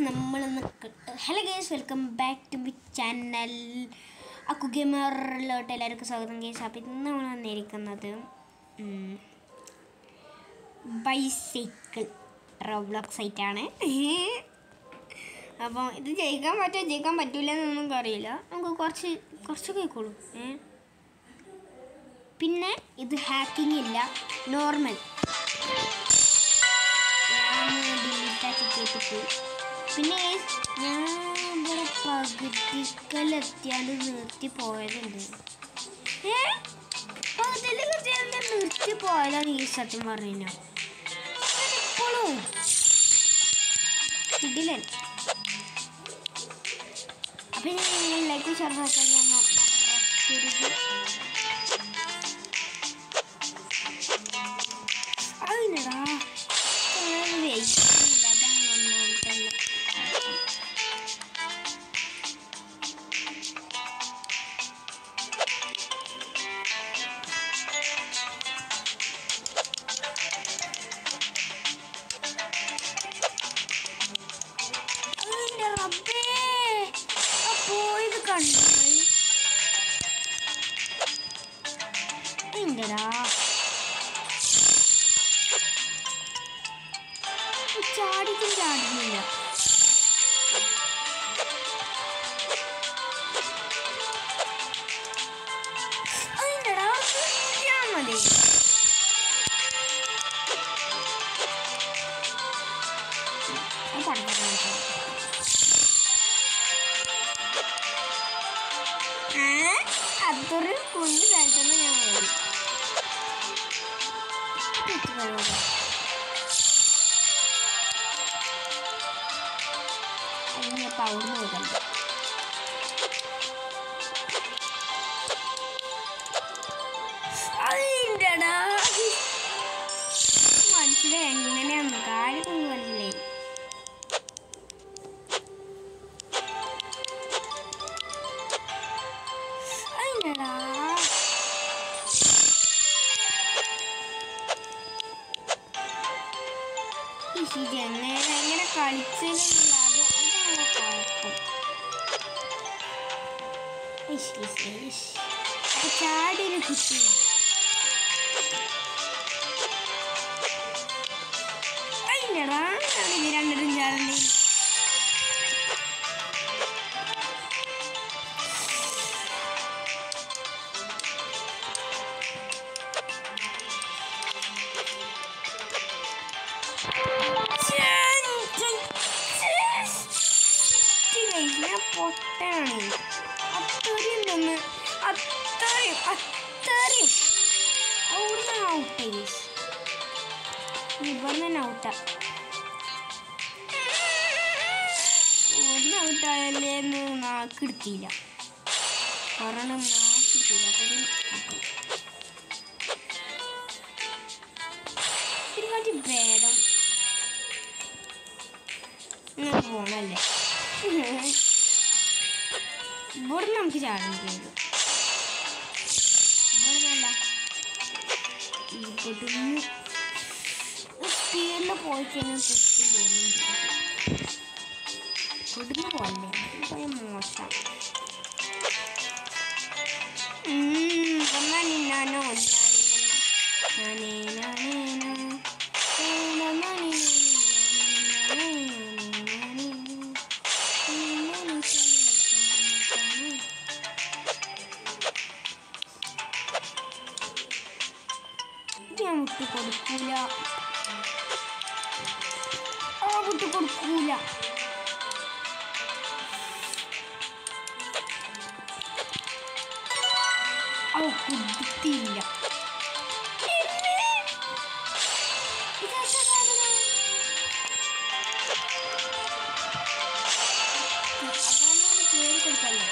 നമ്മളൊന്ന് hello guys, welcome back to my channel Akku ഗെയിമറിലോട്ട് എല്ലാവർക്കും സ്വാഗതം ഗേസ്. അപ്പോൾ ഇന്ന് നമ്മൾ വന്നിരിക്കുന്നത് ബൈസൈക്കിൾ റോബ്ലോക്സ് ആയിട്ടാണ്. അപ്പോൾ ഇത് ജയിക്കാൻ പറ്റില്ല എന്നൊന്നും അറിയില്ല. നമുക്ക് കുറച്ച് കേൾക്കുള്ളൂ. പിന്നെ ഇത് ഹാക്കിംഗ് ഇല്ല, നോർമൽ. പിന്നെ ഞാൻ ഇവിടെ പകുതിക്കലെത്തിയാണ്ട് നിർത്തി പോയതുണ്ട്. പകുതിയിലെത്തിയാണ്ട് നിർത്തി പോയതാണ് ഈ സത്യം പറഞ്ഞു. ഇപ്പോഴും ഇതിലൻ അപ്പം ഞാൻ ലൈക്ക് ഷെയർ ഞാൻ അതിനടാ വെയിറ്റ് ചാടുന്നില്ല. അതിൻ്റെടാ മതി. അതൊരു കുഞ്ഞു സ്ഥലത്തുനിന്ന് ഞാൻ പോയി. അവിടുന്ന് നോക്കണ്ട. അതിൻ്റെടാ മനസ്സിലായി എങ്ങനെയാന്ന് കാര്യമൊന്നും മനസ്സിലായി. അതിൻ്റെടാ എങ്ങനെ കളിച്ചില്ല. ചാടിന് കിട്ടി. അതിൻ്റെടാ രണ്ടും ചാടണ്ടേ. പൊട്ടാണ് അത്രയും അവിടുന്ന് ഔട്ടായി. ഇവിടുന്ന് തന്നെ ഔട്ടാ. ഇവിടുന്ന് ഔട്ടായാലേ നാക്കെടുത്തില്ല. കാരണം നാക്കെടുത്തില്ല. ഇതിനെക്കാട്ടി ഭേദം ഇങ്ങനെ പോണല്ലേ. ഇവിടെ നമുക്ക് ചാടാൻ ചെയ്തു. ഇവിടുന്ന് സ്പീഡിൽ പോയി കഴിഞ്ഞാൽ തെറ്റും തോന്നുന്നുണ്ട്. ഇവിടുന്ന് പോലെ മോശം. ഞാനോ ഞാൻ വിട്ടുകൊടുക്കൂല. കുത്തിയില്ല. കേറി കൊടുക്കല്ലേ.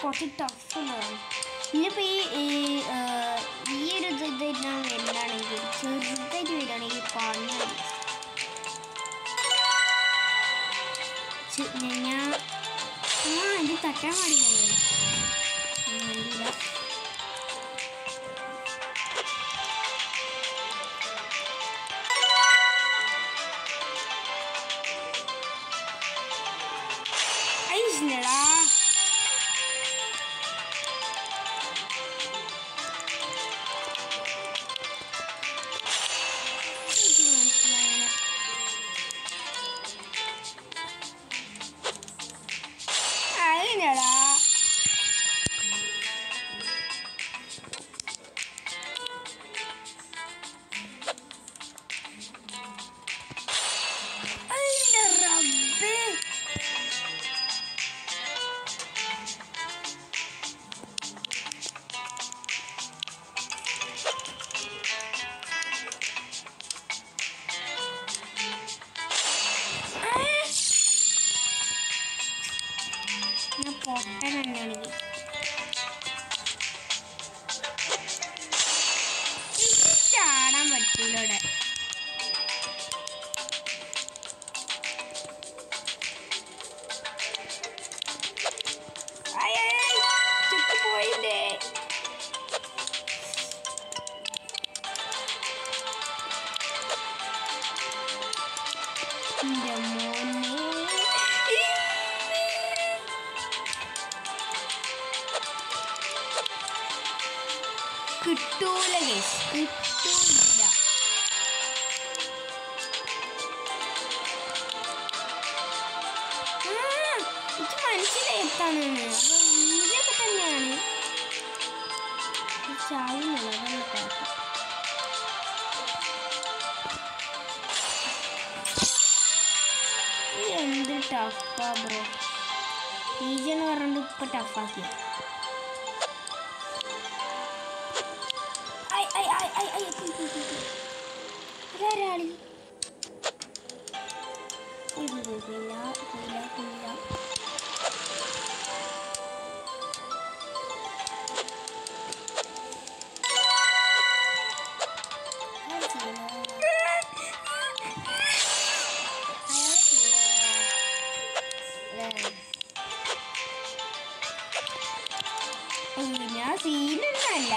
കുറച്ച് ടഫ് ഉണ്ടാവും. ഇനിയിപ്പോൾ ഈ ഒരു ഇതായിട്ട് ഞാൻ വരികയാണെങ്കിൽ ചെറുതായിട്ട് വരികയാണെങ്കിൽ പറഞ്ഞാൽ ഞാൻ ഇത് തട്ടാൻ പാടില്ല. ഐസിനടാ അതിനടാ അതിൻ്റെ റബ്ബേ ഞാൻ പൊട്ടൻ തന്നെയാണെങ്കിൽ ചാടാൻ പറ്റൂല ഇവിടെ. ചുറ്റു പോയില്ലേ എൻ്റെ മോനെ. കിട്ടൂല ഗൈസ്, കിട്ടൂല. എനിക്ക് മനസ്സിലായി എത്താണെന്ന്. അപ്പൊ വീഡിയൊക്കെ തന്നെയാണ് ചാവുന്നുള്ളത്. അതാണ് കുഴപ്പം. എന്ത് ടഫാ ബ്രോ. ഈജി എന്ന് പറഞ്ഞിട്ട് ഇപ്പൊ ടഫാക്കിയ. ഒരാളി ഞാൻ സീനൊന്നല്ല,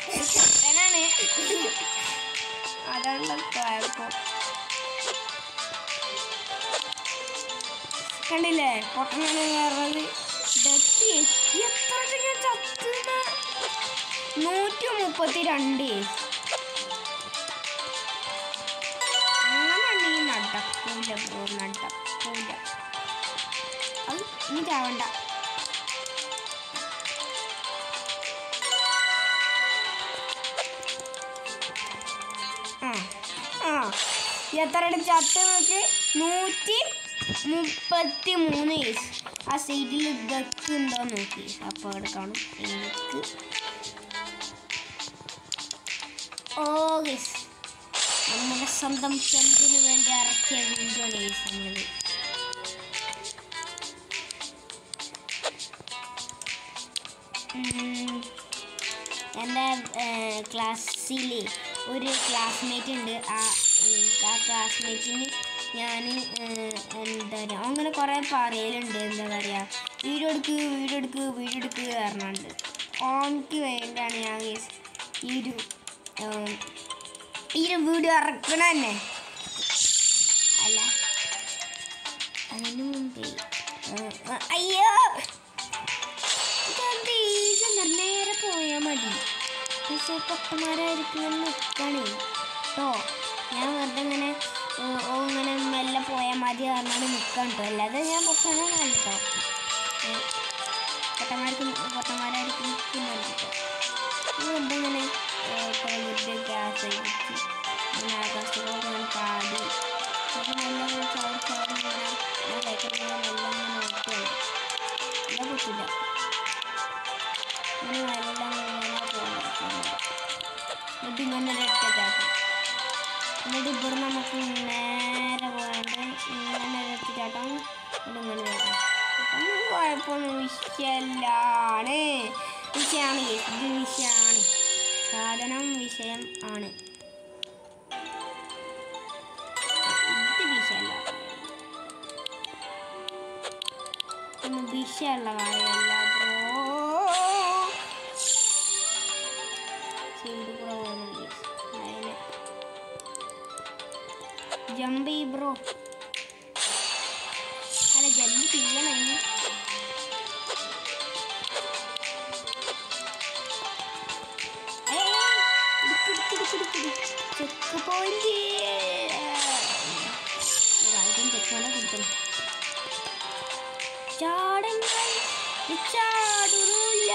പൊട്ടനാണ്. അതാണ് കുഴപ്പം. കണ്ടില്ലേ പൊട്ടനാണ് പറഞ്ഞത്. എത്ര ഞാൻ ചത്തുന്ന 132. അങ്ങനെയുണ്ടെങ്കിൽ നടക്കൂല ബ്രോ, നടക്കൂല. അത് ഇനി ചാവണ്ട. എത്ര ചത്ത് നോക്ക്. 133. ആ സൈഡിൽ ഇതൊക്കെ ഉണ്ടോ നോക്കി. അപ്പോൾ അവിടെ കാണും എനിക്ക്. നമ്മുടെ സ്വന്തം ഫ്രണ്ടിന് വേണ്ടി ഇറക്കിയ വീഡിയോ ഗൈസ്. നമ്മൾ എൻ്റെ ക്ലാസ്സിൽ ഒരു ക്ലാസ്മേറ്റ് ഉണ്ട്. ആ ക്ലാസ്മേറ്റിന് ഞാൻ എന്താ പറയുക അങ്ങനെ കുറേ പറയലുണ്ട്. എന്താ പറയുക വീഡിയോ എടുക്ക് പറഞ്ഞുണ്ട്. ഓനക്ക് വേണ്ടിയാണ് ഞാൻ ഈ ഒരു വീഡിയോ ഇറക്കണ തന്നെ. അല്ല അതിന് മുമ്പേ അയ്യോ നേരെ പോയാൽ മതി. പക്ഷേ പൊട്ടന്മാരായിരിക്കും നിൽക്കണേ കേട്ടോ. ഞാൻ വെറുതെ ഇങ്ങനെ മെല്ലെ പോയാൽ മതി പറഞ്ഞാൽ നിൽക്കാൻ കേട്ടോ. അല്ലാതെ ഞാൻ പൊട്ടനാണ് കേട്ടോ. പൊട്ടന്മാരായിരിക്കും നിൽക്കുന്നുണ്ട് കേട്ടോ. വെറുതെ ഇങ്ങനെ പ്രകൃതി ഗ്യാസ് അടിച്ച് ഇങ്ങനെ ആകാശത്തോടെ ഇങ്ങനെ പാടി നല്ല ചാടി ഇങ്ങനെ സൈക്കിളിങ്ങനെ നല്ല നോക്കുകയാണ്. അല്ല പറ്റില്ല. ഇങ്ങനെ നല്ല ഇങ്ങനെ പോകുന്നത്. എന്നിട്ട് ഇങ്ങനെ ഒരൊറ്റച്ചാട്ടം. എന്നിട്ട് ഇവിടെ നമുക്ക് നേരെ പോകാണ്ട് ഇങ്ങനെ ഒരൊറ്റച്ചാട്ടം. എന്നിട്ട് ഇങ്ങനെ വരാം. അപ്പം കുഴപ്പമൊന്നും വിഷയല്ലാണ്. വിഷയമാണ്, ഇത് വിഷയമാണ്. സാധനം വിഷയം ആണ്. ഇത് വിഷയമല്ല, ഒന്നും വിഷയമുള്ള കാര്യമല്ല ബ്രോ. സൈഡ് കൂടെ പോകുന്നുണ്ട്. അതിന് ജമ്പ് ചെയ്യ് ബ്രോ. അല്ല ജമ്പ് ചെയ്യണം. ചെക്ക് പോയിന്റ് ചെക്കോടെ കൊടുക്കണം. ചാടങ്ങൾ ചാടൂല.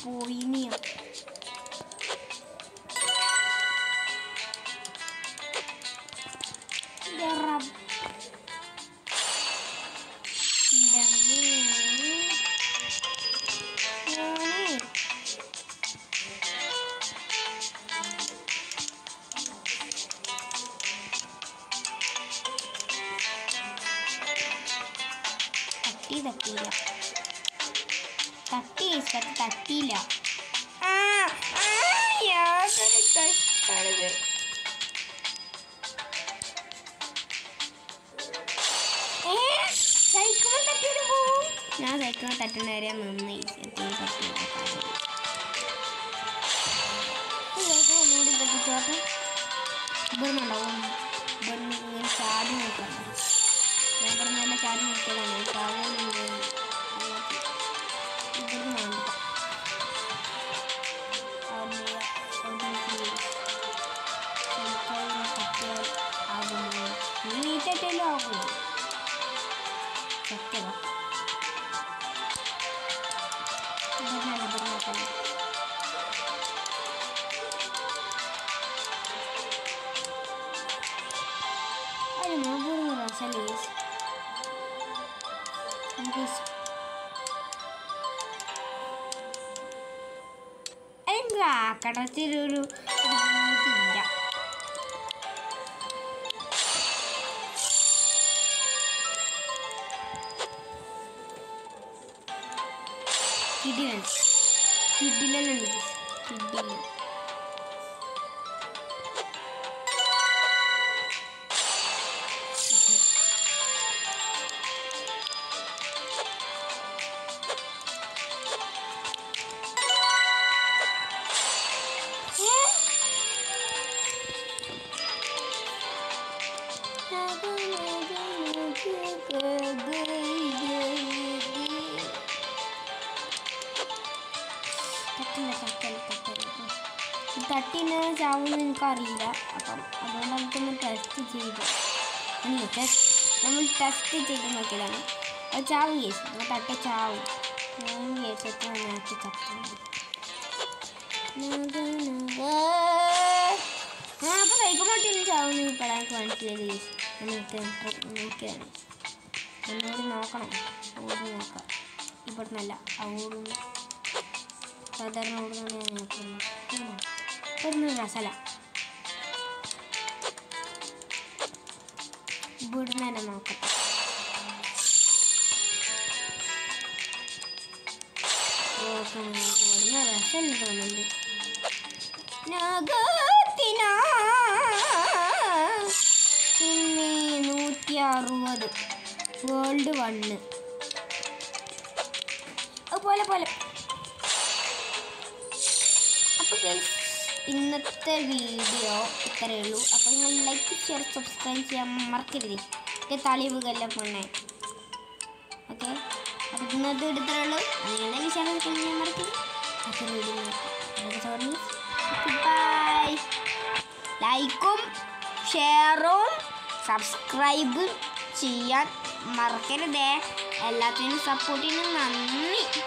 പോയി നീ തട്ടിയില്ല. യാതൊരു കഷ്ടാണിത്. സൈക്കിൾ തട്ടിയിട്ട് പോവും. ഞാൻ സൈക്കിൾ തട്ടുന്ന വരെ നിന്ന് ഒന്നുകൂടി തട്ടിച്ചോട്ടെ. ഇവിടുന്നുണ്ടാവും. ഇവിടുന്ന് ഇങ്ങനെ ചാടി നോക്കാം. ഞാൻ പറഞ്ഞ നല്ല ചാടി നോക്കിയതാണ്. ചാവുന്നുണ്ട്. ഇവിടുന്ന് വേണ്ട. നീറ്റായിട്ടല്ലോ ആകുമോ? സത്യത കടത്തിലൊരു ഇല്ല. കിടിലനുണ്ട്. തട്ടിന് ചാവുമെന്ന് എനിക്കറിയില്ല. അപ്പം അതുകൊണ്ട് നമുക്കൊന്ന് ടെസ്റ്റ് ചെയ്തു. നമ്മൾ ടെസ്റ്റ് ചെയ്ത് നോക്കിയതാണ്. അത് ചാവും കേസ്. നമ്മൾ തട്ട ചാവും. ഞാൻ കേസൊക്കെ നോക്കി തട്ടുന്നത്. അപ്പോൾ സൈക്കോമാട്ടിന് ചാവുമെന്ന് ഇപ്പോൾ എനിക്ക് മനസ്സിലായത് കേസ്. നോക്കിയതാണ്. ഒന്നുകൂടി നോക്കണം. അങ്ങോട്ട് നോക്കാം. ഇവിടുന്നല്ല അങ്ങോട്ട് സാധാരണ ഓടുന്നതാണ് ഞാൻ നോക്കുന്നത്. ഒരു രസല ഇവിടുന്ന് തന്നെ നോക്കാം. ഇവിടുന്ന് രസം തോന്നുന്നുണ്ട്. 160 വേൾഡ് 1 പോലെ പോലെ. അപ്പോൾ ഇന്നത്തെ വീഡിയോ ഇത്രയേ ഉള്ളൂ. അപ്പോൾ നിങ്ങൾ ലൈക്ക് ഷെയർ സബ്സ്ക്രൈബ് ചെയ്യാൻ മറക്കരുത്. തെളിവുകളെല്ലാം പൊണ്ണേ. ഓക്കെ, അപ്പോൾ ഇന്നത്തെ ഇത്രയേ ഉള്ളൂ. നിങ്ങളുടെ വിശേഷം ഞാൻ മറക്കരുത്. അപ്പോൾ വീഡിയോ ബൈ. ലൈക്കും ഷെയറും സബ്സ്ക്രൈബും ചെയ്യാൻ മറക്കരുതേ. എല്ലാത്തിനും സപ്പോർട്ടിന് നന്ദി.